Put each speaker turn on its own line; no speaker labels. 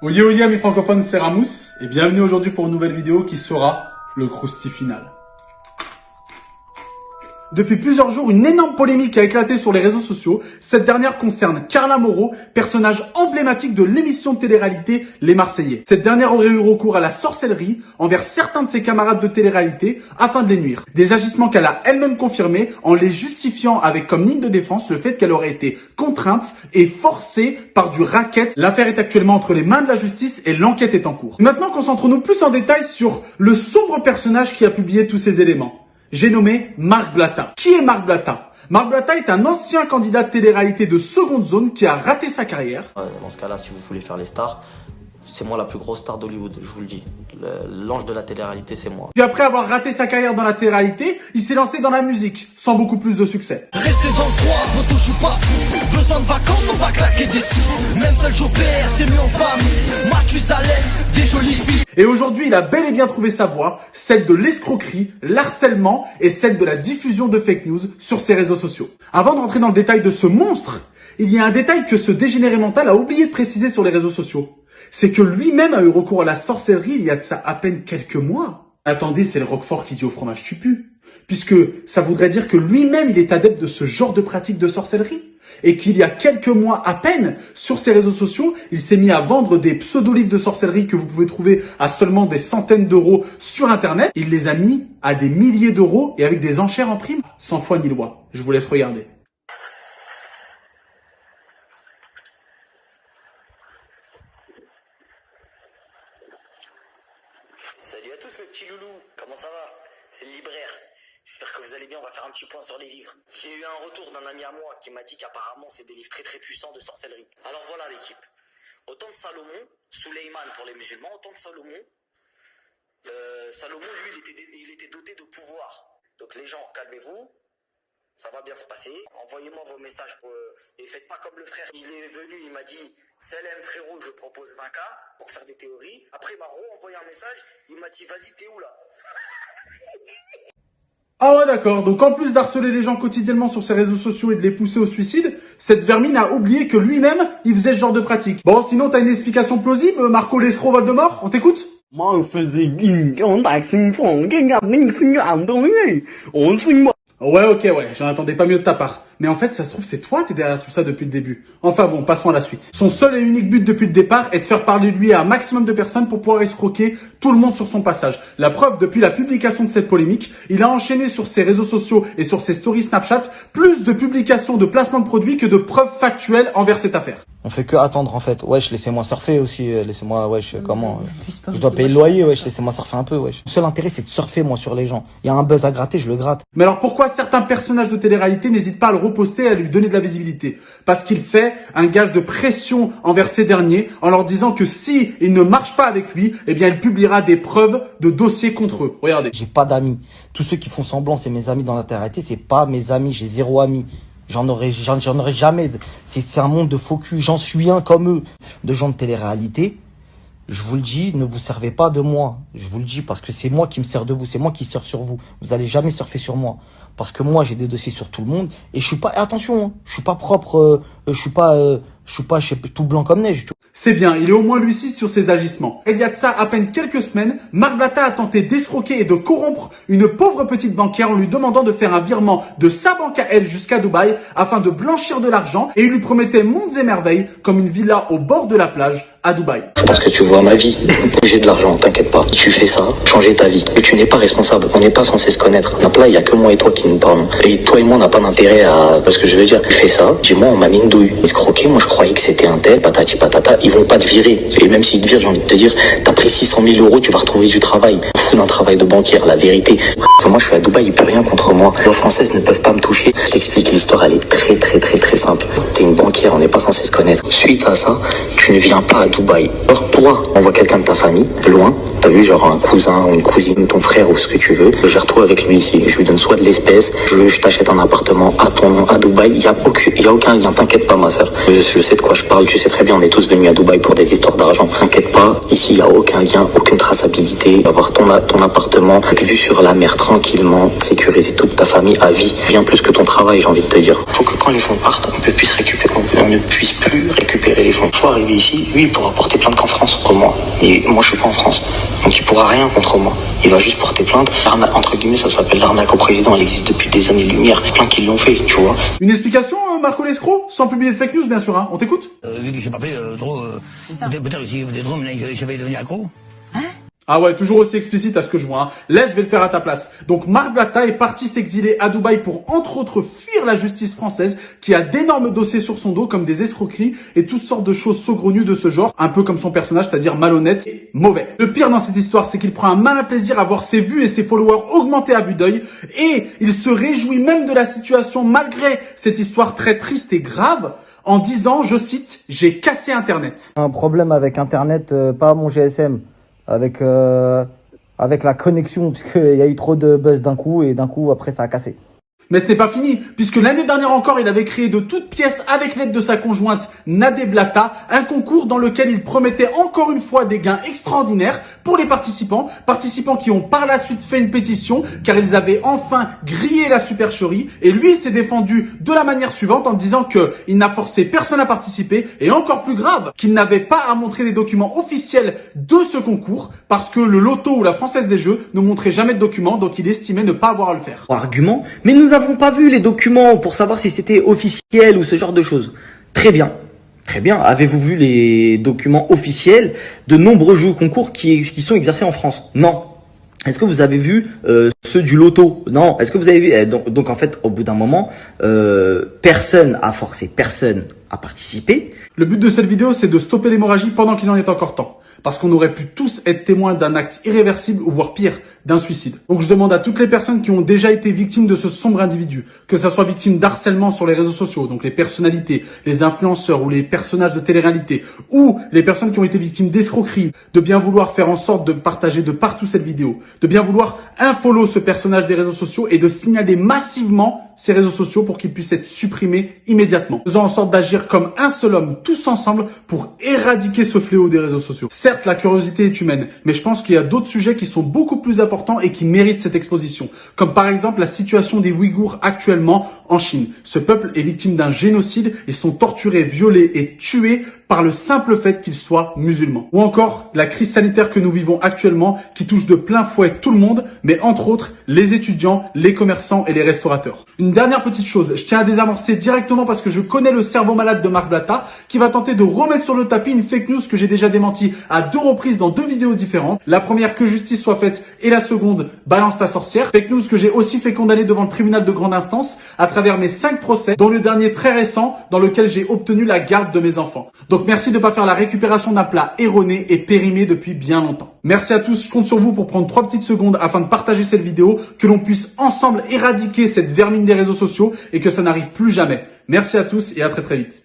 Oyez oyez mes francophones, c'est Ramous et bienvenue aujourd'hui pour une nouvelle vidéo qui sera le crousti final. Depuis plusieurs jours, une énorme polémique a éclaté sur les réseaux sociaux. Cette dernière concerne Carla Moreau, personnage emblématique de l'émission de télé-réalité Les Marseillais. Cette dernière aurait eu recours à la sorcellerie envers certains de ses camarades de télé-réalité afin de les nuire. Des agissements qu'elle a elle-même confirmés en les justifiant avec comme ligne de défense le fait qu'elle aurait été contrainte et forcée par du racket. L'affaire est actuellement entre les mains de la justice et l'enquête est en cours. Maintenant, concentrons-nous plus en détail sur le sombre personnage qui a publié tous ces éléments. J'ai nommé Marc Blatta. Qui est Marc Blatta? Marc Blatta est un ancien candidat de télé-réalité de seconde zone qui a raté sa carrière.
Dans ce cas-là, si vous voulez faire les stars, c'est moi la plus grosse star d'Hollywood, je vous le dis. L'ange de la télé-réalité, c'est moi.
Puis après avoir raté sa carrière dans la télé-réalité, il s'est lancé dans la musique, sans beaucoup plus de succès.
Restez dans le froid, poto, je suis pas fou. Besoin de vacances, on va claquer des sous. Même seul j'opère, c'est mieux en famille. Mathusalem, des jolies filles.
Et aujourd'hui, il a bel et bien trouvé sa voie, celle de l'escroquerie, l'harcèlement et celle de la diffusion de fake news sur ses réseaux sociaux. Avant de rentrer dans le détail de ce monstre, il y a un détail que ce dégénéré mental a oublié de préciser sur les réseaux sociaux. C'est que lui-même a eu recours à la sorcellerie il y a de ça à peine quelques mois. Attendez, c'est le Roquefort qui dit au fromage tu pues. Puisque ça voudrait dire que lui-même il est adepte de ce genre de pratique de sorcellerie. Et qu'il y a quelques mois à peine, sur ses réseaux sociaux, il s'est mis à vendre des pseudo-livres de sorcellerie que vous pouvez trouver à seulement des centaines d'euros sur Internet. Il les a mis à des milliers d'euros et avec des enchères en prime, sans foi ni loi. Je vous laisse regarder.
Salut à tous mes petits loulous, comment ça va? C'est le libraire. J'espère que vous allez bien, on va faire un petit point sur les livres. J'ai eu un retour d'un ami à moi qui m'a dit qu'apparemment c'est des livres très très puissants de sorcellerie. Alors voilà l'équipe. Au temps de Salomon, Souleyman pour les musulmans, au temps de Salomon, Salomon lui il était doté de pouvoir. Donc les gens, calmez-vous, ça va bien se passer. Envoyez-moi vos messages et faites pas comme le frère. Il est venu, il m'a dit Salam frérot, je propose 20K pour faire des théories. Après il m'a renvoyé un message, il m'a dit vas-y t'es où là?
Ah ouais d'accord, donc en plus d'harceler les gens quotidiennement sur ses réseaux sociaux et de les pousser au suicide, cette vermine a oublié que lui-même, il faisait ce genre de pratique. Bon, sinon t'as une explication plausible, Marco Lescroc Voldemort, on t'écoute? Ouais, ok, j'en attendais pas mieux de ta part. Mais en fait, ça se trouve, c'est toi qui es derrière tout ça depuis le début. Enfin bon, passons à la suite. Son seul et unique but depuis le départ est de faire parler de lui à un maximum de personnes pour pouvoir escroquer tout le monde sur son passage. La preuve, depuis la publication de cette polémique, il a enchaîné sur ses réseaux sociaux et sur ses stories Snapchat plus de publications de placements de produits que de preuves factuelles envers cette affaire.
On fait que attendre en fait. Wesh, laissez-moi surfer aussi. Laissez-moi, wesh, comment je dois payer le loyer, wesh, laissez-moi surfer un peu, wesh. Le seul intérêt, c'est de surfer, moi, sur les gens. Il y a un buzz à gratter, je le gratte.
Mais alors pourquoi certains personnages de télé-réalité n'hésitent pas à le reposter et à lui donner de la visibilité? Parce qu'il fait un gage de pression envers ces derniers en leur disant que si il ne marche pas avec lui, eh bien il publiera des preuves de dossiers contre eux. Regardez.
J'ai pas d'amis. Tous ceux qui font semblant, c'est mes amis dans la télé-réalité, c'est pas mes amis, j'ai zéro ami. J'en aurai jamais. C'est un monde de faux cul. J'en suis un comme eux. De gens de télé-réalité, je vous le dis, ne vous servez pas de moi. Je vous le dis parce que c'est moi qui me sers de vous. C'est moi qui surfe sur vous. Vous allez jamais surfer sur moi. Parce que moi, j'ai des dossiers sur tout le monde. Et je suis pas, attention, hein, je suis pas propre, je suis pas tout blanc comme neige.
C'est bien, il est au moins lucide sur ses agissements. Il y a de ça à peine quelques semaines, Marc Blatta a tenté d'escroquer et de corrompre une pauvre petite banquière en lui demandant de faire un virement de sa banque à elle jusqu'à Dubaï afin de blanchir de l'argent et il lui promettait monts et merveilles comme une villa au bord de la plage à Dubaï.
Je pense que tu vois ma vie. J'ai de l'argent, t'inquiète pas. Tu fais ça, changer ta vie. Mais tu n'es pas responsable. On n'est pas censé se connaître. Là, il y a que moi et toi qui nous parlons. Et toi et moi, on n'a pas d'intérêt à... Parce que je veux dire, tu fais ça, dis-moi, on m'a mis une douille. Escroquer, moi je croyais que c'était un tel, patati patata. Ils vont pas te virer. Et même s'ils te virent, j'ai envie de te dire, t'as pris 600 000 euros, tu vas retrouver du travail. Fou d'un travail de banquière, la vérité. Parce que moi, je suis à Dubaï, il peut rien contre moi. Les Françaises ne peuvent pas me toucher. Je t'explique, l'histoire, elle est très très très très simple. T'es une banquière, on n'est pas censé se connaître. Suite à ça, tu ne viens pas à Dubaï. Alors toi, on voit quelqu'un de ta famille, loin, t'as vu genre un cousin ou une cousine, ton frère ou ce que tu veux, je retrouve avec lui ici, je lui donne soit de l'espèce, baisse, je t'achète un appartement à ton nom à Dubaï. Il y a aucun lien, t'inquiète pas ma sœur. Je sais de quoi je parle, tu sais très bien, on est tous venus à Dubaï pour des histoires d'argent. T'inquiète pas, ici il y a aucun lien, aucune traçabilité. Avoir ton appartement, vue sur la mer tranquillement, sécuriser toute ta famille à vie, bien plus que ton travail, j'ai envie de te dire. Faut que quand les fonds partent, on ne puisse plus récupérer les fonds. Faut arriver ici, lui il pourra porter plainte qu'en France contre moi. Mais moi je suis pas en France, donc il pourra rien contre moi. Il va juste porter plainte. Entre guillemets, ça s'appelle l'arnaque au président. Elle existe depuis des années-lumière. Plein qui l'ont fait, tu vois.
Une explication, Marco l'escroc? Sans publier de fake news, bien sûr, hein. On t'écoute?
Vu que j'ai pas fait trop... peut-être aussi des drômes, je vais devenir accro.
Ah ouais, toujours aussi explicite à ce que je vois. Hein. Laisse, je vais le faire à ta place. Donc Marc Blatta est parti s'exiler à Dubaï pour, entre autres, fuir la justice française qui a d'énormes dossiers sur son dos comme des escroqueries et toutes sortes de choses saugrenues de ce genre, un peu comme son personnage, c'est-à-dire malhonnête et mauvais. Le pire dans cette histoire, c'est qu'il prend un malin plaisir à voir ses vues et ses followers augmenter à vue d'œil et il se réjouit même de la situation malgré cette histoire très triste et grave en disant, je cite, « J'ai cassé Internet ».
Un problème avec Internet, pas mon GSM. Avec la connexion, puisqu'il y a eu trop de buzz d'un coup, et d'un coup, après, ça a cassé.
Mais ce n'est pas fini, puisque l'année dernière encore, il avait créé de toutes pièces, avec l'aide de sa conjointe Nadé Blatta, un concours dans lequel il promettait encore une fois des gains extraordinaires pour les participants qui ont par la suite fait une pétition, car ils avaient enfin grillé la supercherie, et lui, il s'est défendu de la manière suivante en disant qu'il n'a forcé personne à participer, et encore plus grave, qu'il n'avait pas à montrer les documents officiels de ce concours, parce que le loto ou la Française des Jeux ne montrait jamais de documents, donc il estimait ne pas avoir à le faire.
Argument, mais nous n'avons pas vu les documents pour savoir si c'était officiel ou ce genre de choses. Très bien. Très bien. Avez-vous vu les documents officiels de nombreux jeux concours qui sont exercés en France? Non. Est-ce que vous avez vu ceux du loto? Non. Est-ce que vous avez vu donc en fait, au bout d'un moment, personne a forcé personne à participer.
Le but de cette vidéo, c'est de stopper l'hémorragie pendant qu'il en est encore temps. Parce qu'on aurait pu tous être témoins d'un acte irréversible ou voire pire, d'un suicide. Donc je demande à toutes les personnes qui ont déjà été victimes de ce sombre individu, que ça soit victime d'harcèlement sur les réseaux sociaux, donc les personnalités, les influenceurs ou les personnages de télé-réalité, ou les personnes qui ont été victimes d'escroquerie, de bien vouloir faire en sorte de partager de partout cette vidéo, de bien vouloir unfollow ce personnage des réseaux sociaux et de signaler massivement ces réseaux sociaux pour qu'ils puissent être supprimés immédiatement. Faisons en sorte d'agir comme un seul homme, tous ensemble, pour éradiquer ce fléau des réseaux sociaux. Certes, la curiosité est humaine, mais je pense qu'il y a d'autres sujets qui sont beaucoup plus importants et qui méritent cette exposition. Comme par exemple la situation des Ouïghours actuellement en Chine. Ce peuple est victime d'un génocide et sont torturés, violés et tués par le simple fait qu'ils soient musulmans. Ou encore la crise sanitaire que nous vivons actuellement qui touche de plein fouet tout le monde, mais entre autres les étudiants, les commerçants et les restaurateurs. Une dernière petite chose, je tiens à désamorcer directement parce que je connais le cerveau malade de Marc Blatta qui va tenter de remettre sur le tapis une fake news que j'ai déjà démentie à 2 reprises dans 2 vidéos différentes. La première, que justice soit faite, et la seconde, balance ta sorcière. Fake news que j'ai aussi fait condamner devant le tribunal de grande instance à travers mes 5 procès, dont le dernier très récent dans lequel j'ai obtenu la garde de mes enfants. Donc merci de pas faire la récupération d'un plat erroné et périmé depuis bien longtemps. Merci à tous, je compte sur vous pour prendre 3 petites secondes afin de partager cette vidéo, que l'on puisse ensemble éradiquer cette vermine des réseaux sociaux et que ça n'arrive plus jamais. Merci à tous et à très très vite.